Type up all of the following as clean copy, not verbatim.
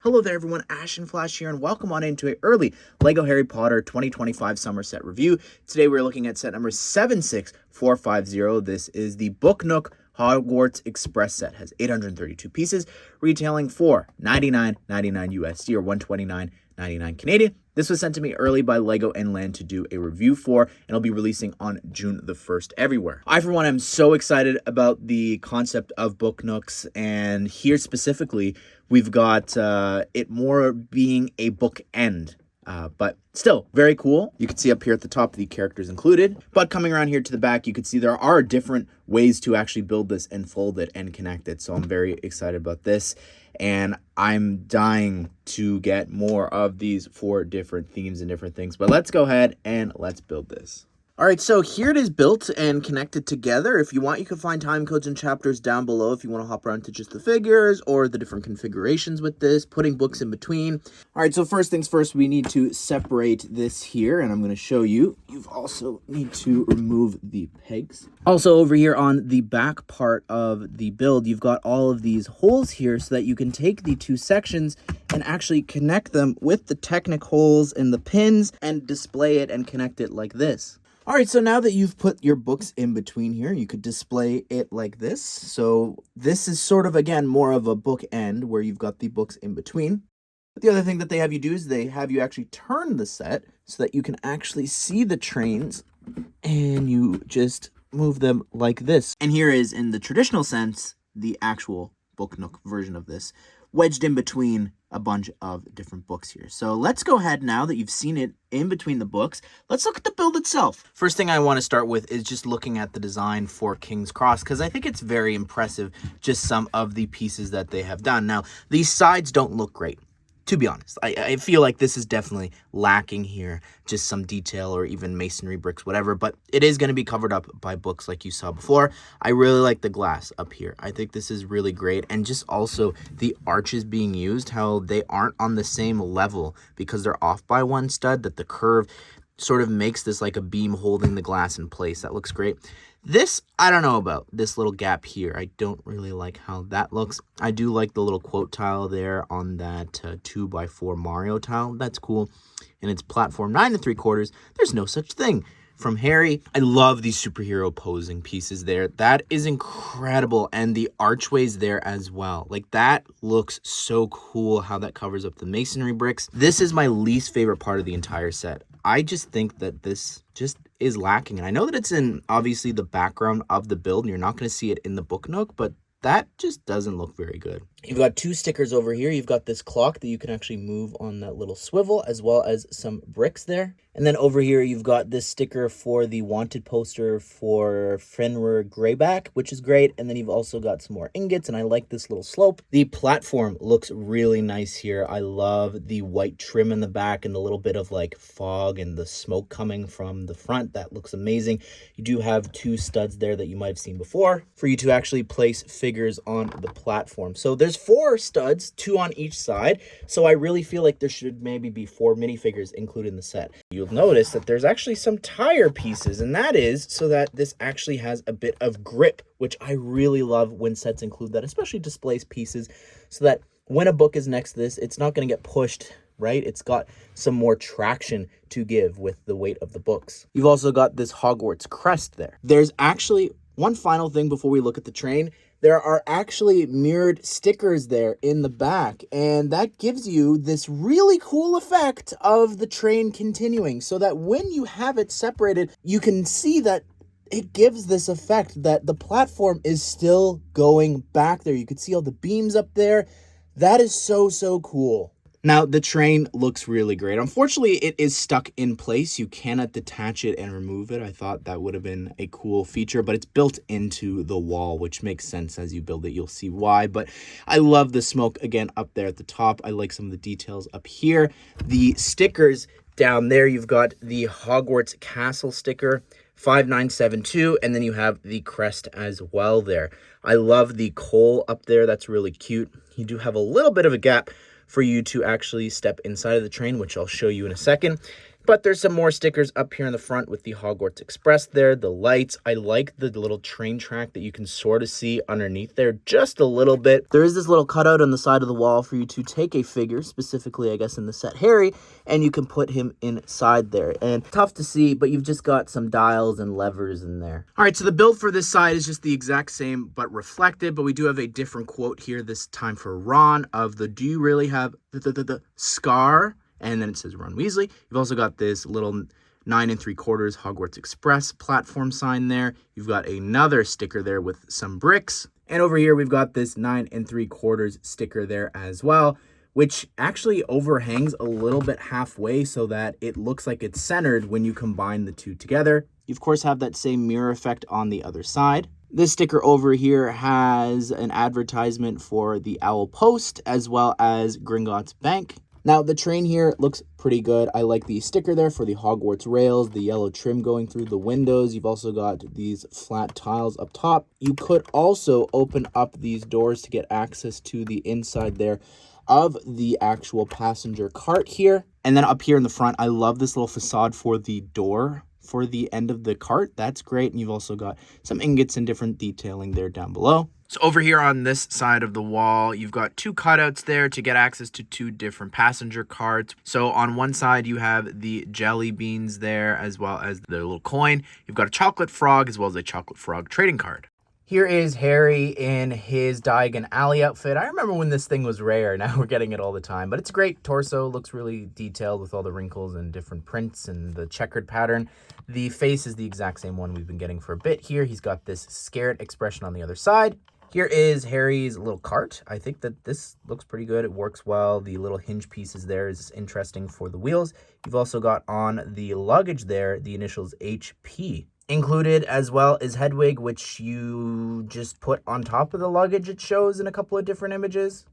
Hello there everyone, Ash and Flash here, and welcome on into an early LEGO Harry Potter 2025 summer set review. Today we're looking at set number 76450. This is the Book Nook Hogwarts Express set. Has 832 pieces, retailing for $99.99 USD or $129.99 Canadian. This was sent to me early by LEGO and Land to do a review for, and it'll be releasing on June the 1st everywhere. I, for one, am so excited about the concept of Book Nooks, and here specifically, we've got it more being a bookend. But still, very cool. You can see up here at the top the characters included. But coming around here to the back, you can see there are different ways to actually build this and fold it and connect it. So I'm very excited about this. And I'm dying to get more of these 4 different themes and different things. But let's go ahead and let's build this. All right, so here it is built and connected together. If you want, you can find time codes and chapters down below if you want to hop around to just the figures or the different configurations with this, putting books in between. All right, so first things first, we need to separate this here, and I'm going to show you. You also need to remove the pegs. Also, over here on the back part of the build, you've got all of these holes here so that you can take the 2 sections and actually connect them with the Technic holes and the pins and display it and connect it like this. All right, so now that you've put your books in between here, you could display it like this. So this is sort of, again, more of a book end where you've got the books in between. But the other thing that they have you do is they have you actually turn the set so that you can actually see the trains and you just move them like this. And here is, in the traditional sense, the actual Book Nook version of this, wedged in between a bunch of different books here. So let's go ahead now that you've seen it in between the books. Let's look at the build itself. First thing I want to start with is just looking at the design for King's Cross, because I think it's very impressive, just some of the pieces that they have done. Now, these sides don't look great. To be honest, I feel like this is definitely lacking here, just some detail or even masonry bricks, whatever, but it is going to be covered up by books like you saw before. I really like the glass up here. I think this is really great, and just also the arches being used, how they aren't on the same level because they're off by 1 stud, that the curve sort of makes this like a beam holding the glass in place. That looks great. This, I don't know about this little gap here. I don't really like how that looks. I do like the little quote tile there on that 2x4 Mario tile. That's cool. And it's platform 9 3/4. There's no such thing. From Harry, I love these superhero posing pieces there. That is incredible. And the archways there as well. Like, that looks so cool how that covers up the masonry bricks. This is my least favorite part of the entire set. I just think that this just is lacking. And I know that it's in, obviously, the background of the build, and you're not going to see it in the Book Nook, but that just doesn't look very good. You've got 2 stickers over here. You've got this clock that you can actually move on that little swivel, as well as some bricks there. And then over here, you've got this sticker for the wanted poster for Fenrir Greyback, which is great. And then you've also got some more ingots, and I like this little slope. The platform looks really nice here. I love the white trim in the back and the little bit of like fog and the smoke coming from the front. That looks amazing. You do have 2 studs there that you might have seen before for you to actually place figures on the platform. So there's 4 studs, 2 on each side. So I really feel like there should maybe be 4 minifigures included in the set. You'll notice that there's actually some tire pieces, and that is so that this actually has a bit of grip, which I really love when sets include that, especially displays pieces, so that when a book is next to this, it's not going to get pushed, right? It's got some more traction to give with the weight of the books. You've also got this Hogwarts crest there. There's actually one final thing before we look at the train. There are actually mirrored stickers there in the back, and that gives you this really cool effect of the train continuing, so that when you have it separated, you can see that it gives this effect that the platform is still going back there. You can see all the beams up there. That is so, so cool. Now, the train looks really great. Unfortunately, it is stuck in place. You cannot detach it and remove it. I thought that would have been a cool feature, but it's built into the wall, which makes sense as you build it. You'll see why, but I love the smoke, again, up there at the top. I like some of the details up here. The stickers down there, you've got the Hogwarts Castle sticker, 5972, and then you have the crest as well there. I love the coal up there. That's really cute. You do have a little bit of a gap for you to actually step inside of the train, which I'll show you in a second. But there's some more stickers up here in the front with the Hogwarts Express there, the lights. I like the little train track that you can sort of see underneath there just a little bit. There is this little cutout on the side of the wall for you to take a figure, specifically, I guess, in the set Harry, and you can put him inside there. And tough to see, but you've just got some dials and levers in there. All right, so the build for this side is just the exact same, but reflected, but we do have a different quote here this time for Ron of the "Do you really have the scar?" And then it says Ron Weasley. You've also got this little 9 3/4 Hogwarts Express platform sign there. You've got another sticker there with some bricks. And over here, we've got this 9 3/4 sticker there as well, which actually overhangs a little bit halfway so that it looks like it's centered when you combine the two together. You, of course, have that same mirror effect on the other side. This sticker over here has an advertisement for the Owl Post as well as Gringotts Bank. Now, the train here looks pretty good. I like the sticker there for the Hogwarts rails, the yellow trim going through the windows. You've also got these flat tiles up top. You could also open up these doors to get access to the inside there of the actual passenger cart here. And then up here in the front, I love this little facade for the door for the end of the cart. That's great. And you've also got some ingots and different detailing there down below. So over here on this side of the wall, you've got two cutouts there to get access to two different passenger carts. So on one side, you have the jelly beans there, as well as the little coin. You've got a chocolate frog, as well as a chocolate frog trading card. Here is Harry in his Diagon Alley outfit. I remember when this thing was rare. Now we're getting it all the time. But it's a great torso. Looks really detailed with all the wrinkles and different prints and the checkered pattern. The face is the exact same one we've been getting for a bit here. He's got this scared expression on the other side. Here is Harry's little cart. I think that this looks pretty good. It works well. The little hinge pieces there is interesting for the wheels. You've also got on the luggage there the initials HP. Included as well is Hedwig, which you just put on top of the luggage, it shows in a couple of different images.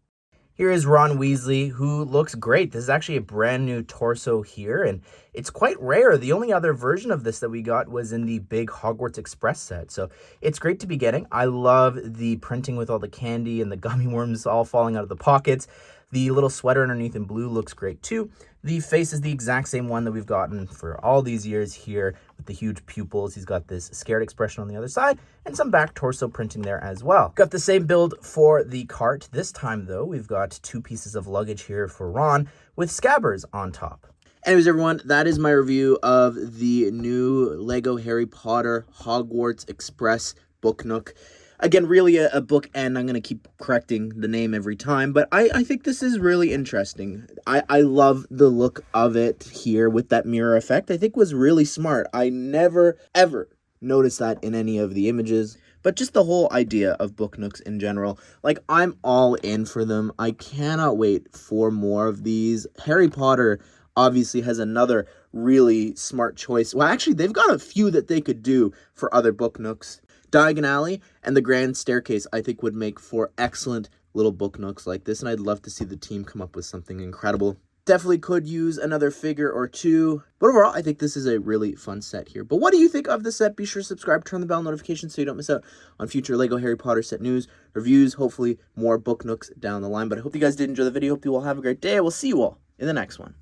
Here is Ron Weasley, who looks great. This is actually a brand new torso here, and it's quite rare. The only other version of this that we got was in the big Hogwarts Express set, so it's great to be getting. I love the printing with all the candy and the gummy worms all falling out of the pockets. The little sweater underneath in blue looks great too. The face is the exact same one that we've gotten for all these years here with the huge pupils. He's got this scared expression on the other side and some back torso printing there as well. Got the same build for the cart. This time though, we've got two pieces of luggage here for Ron with scabbers on top. Anyways, everyone, that is my review of the new Lego Harry Potter Hogwarts Express Book Nook. Again, really a book, and I'm going to keep correcting the name every time, but I think this is really interesting. I love the look of it here with that mirror effect. I think was really smart. I never, ever noticed that in any of the images, but just the whole idea of Book Nooks in general. Like, I'm all in for them. I cannot wait for more of these. Harry Potter obviously has another really smart choice. Well, actually, they've got a few that they could do for other Book Nooks. Diagon Alley and the Grand Staircase, I think, would make for excellent little Book Nooks like this, and I'd love to see the team come up with something incredible. Definitely could use another figure or two, but overall, I think this is a really fun set here. But what do you think of the set? Be sure to subscribe, turn the bell notifications so you don't miss out on future Lego Harry Potter set news, reviews, hopefully more Book Nooks down the line. But I hope you guys did enjoy the video. Hope you all have a great day. I will see you all in the next one.